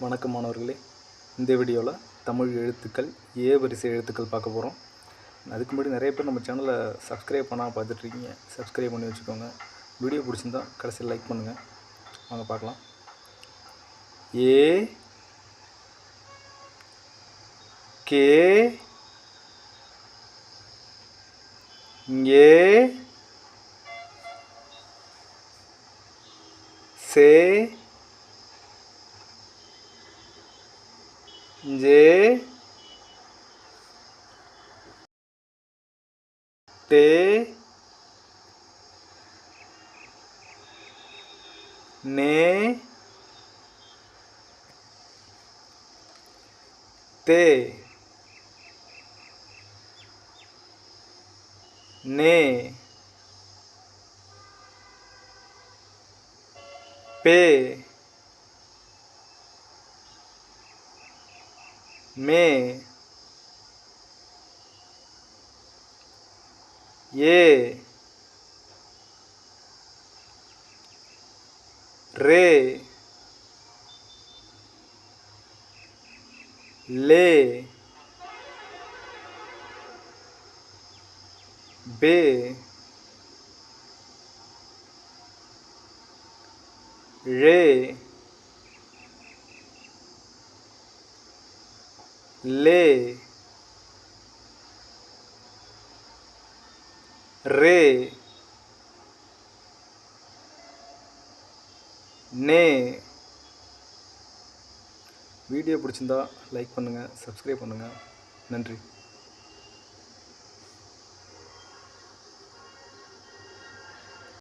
வணக்கம் மாணவர்களே. இந்த வீடியோவில் தமிழ் எழுத்துக்கள் ஏ வரிசை எழுத்துக்கள் பார்க்க போகிறோம். அதுக்கு முன்னாடி நிறைய பேர் நம்ம சேனலை சப்ஸ்கிரைப் பண்ணால் பார்த்துட்ருக்கீங்க. சப்ஸ்கிரைப் பண்ணி வச்சுக்கோங்க. வீடியோ பிடிச்சிருந்தா கடைசியில் லைக் பண்ணுங்கள். வாங்க பார்க்கலாம். ஏ கே ஏ சே जे ते ने ते ने पे में ये रे ले बे रे ले रे ने. வீடியோ பிடிச்சிருந்தா லைக் பண்ணுங்கள், சப்ஸ்கிரைப் பண்ணுங்கள். நன்றி.